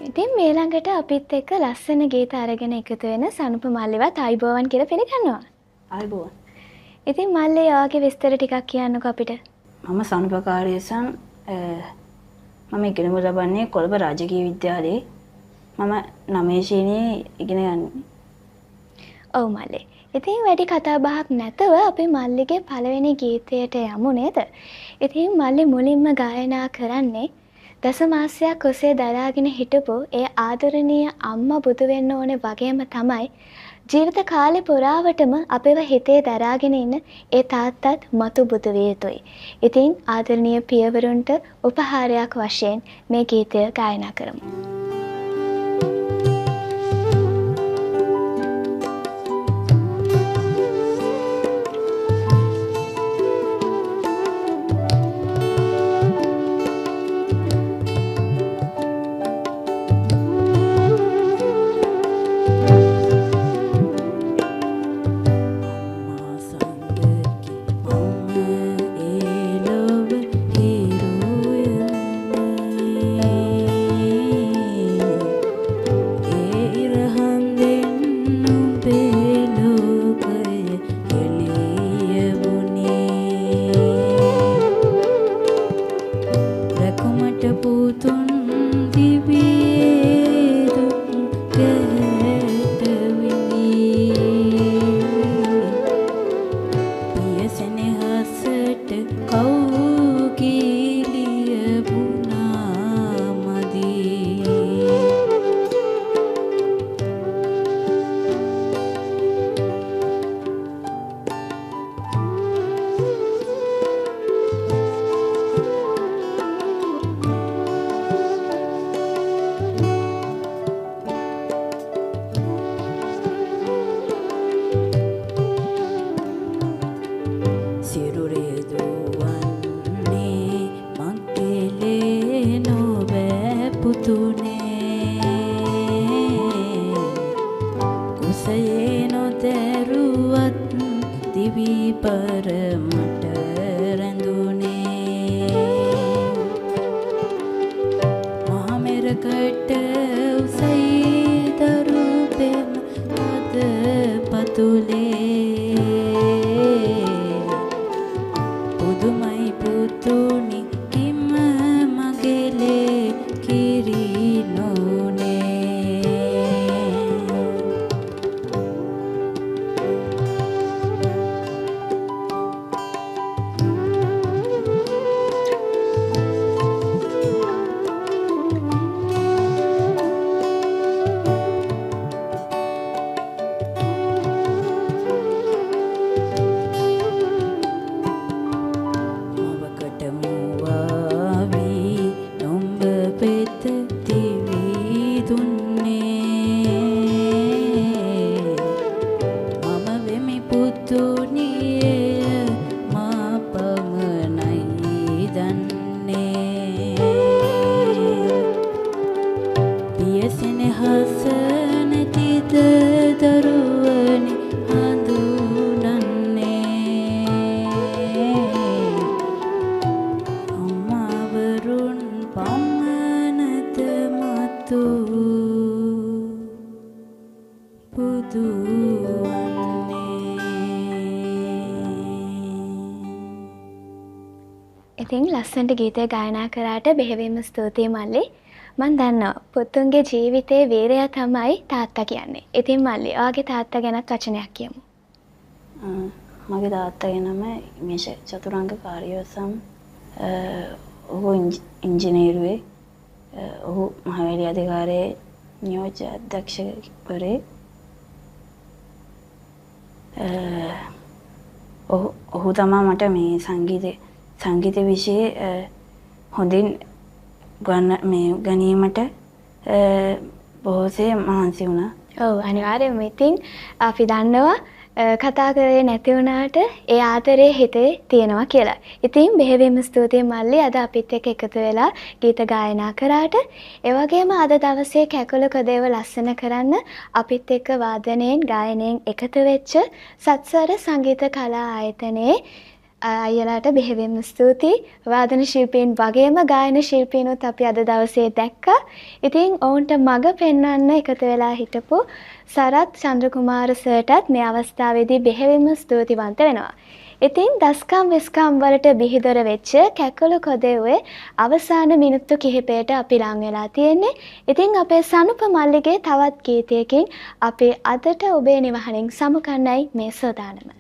ඉතින් මේ ළඟට අපිත් එක්ක ලස්සන ගීත අරගෙන එකතු වෙන සනුප මල්ලිවත් ආයිබෝවන් කියලා පිළිගන්නවා. ආයිබෝවන්. ඉතින් මල්ලි ඔයාගේ විස්තර ටිකක් කියන්නකෝ අපිට. මම සනුප කාර්යසන් මම ඉගෙනු ලබන්නේ කොළඹ රාජකීය විද්‍යාලයේ. මම 9 ශ්‍රේණියේ ඉගෙන ගන්නේ. ඔව් මල්ලි. ඉතින් වැඩි කතා බහක් නැතව අපි මල්ලිගේ පළවෙනි ගීතයට යමු නේද? ඉතින් මල්ලි මුලින්ම ගායනා කරන්නේ දසමාසයක් ඔසේ දරාගෙන හිටපු ඒ ආදරණීය අම්මා බුදු වෙන්න ඕනේ වගේම තමයි ජීවිත කාලේ පුරාවටම අපේව හිතේ දරාගෙන ඉන්න ඒ තාත්තත් මතු බුදු විය යුතුයි. ඉතින් ආදරණීය පියවරුන්ට උපහාරයක් වශයෙන් මේ ගීතය ගායනා කරමු. ඉතින් ලස්සනට ගීතය ගායනා කරාට බෙහෙවින්ම ස්තුතියි මල්ලි. මම දන්නවා පුතුන්ගේ ජීවිතේ වීරයා තමයි තාත්තා කියන්නේ. ඉතින් මල්ලි, ඔයාගේ තාත්තා ගැනත් වචනයක් කියමු. මගේ තාත්තගේ නම මේෂ චතුරංග කාර්යවසම්. ඔහු ඉංජිනේරුවේ. ඔහු මහවැලි අධිකාරියේ නියෝජ්‍ය අධ්‍යක්ෂකවරේ. ඔහු තමයි මට මේ සංගීත විෂයේ හොඳින් ගැනීමට බොහෝසේ මහන්සි වුණා. ඔව් අනිවාර්යයෙන්ම. ඉතින් අපි දන්නවා කතා කරේ නැති වුණාට ඒ ආදරේ හිතේ තියෙනවා කියලා. ඉතින් බෙහෙවින්ම ස්තුතියි මල්ලි, අද අපිත් එක්ක එකතු වෙලා ගීත ගායනා කරාට. ඒ වගේම අද දවසේ කැකුළු කදේව ලස්සන කරන්න අපිත් එක්ක වාදනයෙන් ගායනයෙන් එකතු වෙච්ච සත්සර සංගීත කලා ආයතනයේ අයියලාට බෙහෙවින්ම ස්තුතියි. වාදන ශිල්පීන් වගේම ගායන ශිල්පීනුත් අපි අද දවසේ දැක්කා. ඉතින් ඔවුන්ට මඟ පෙන්වන්න එකතු වෙලා හිටපු සරත් චන්ද්‍රකුමාර සර්ටත් මේ අවස්ථාවේදී බෙහෙවින්ම ස්තුතිවන්ත වෙනවා. ඉතින් දස්කම් වෙස්කම් වලට බිහිදොර වෙච්ච කැකුළු කොදෙව්වේ අවසාන මිනිත්තු කිහිපයට අපි ලං වෙලා තියෙන්නේ. ඉතින් අපේ සනුප මල්ලිගේ තවත් ගීතයකින් අපි අදට ඔබේ නිවහනින් සමුගන්නයි මේ සෝදානම.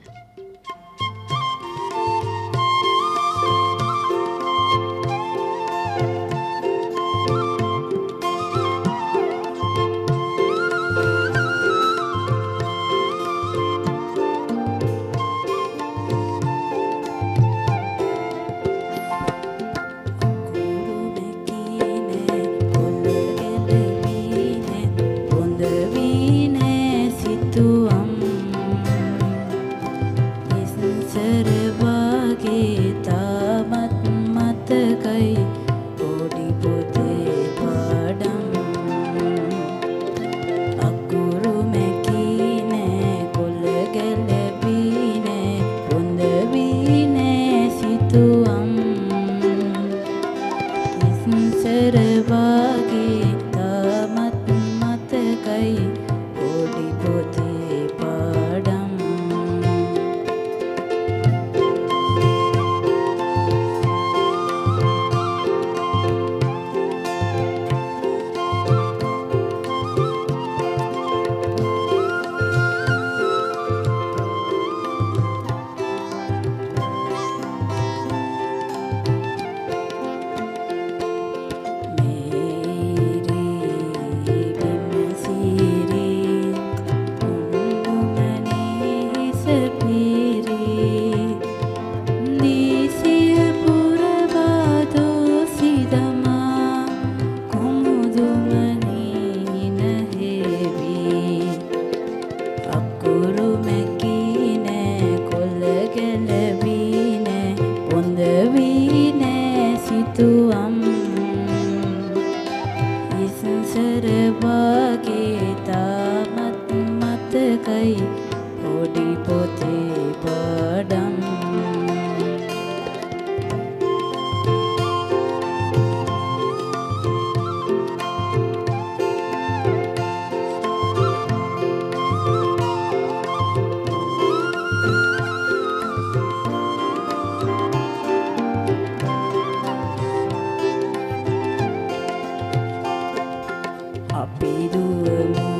අපි දුවමු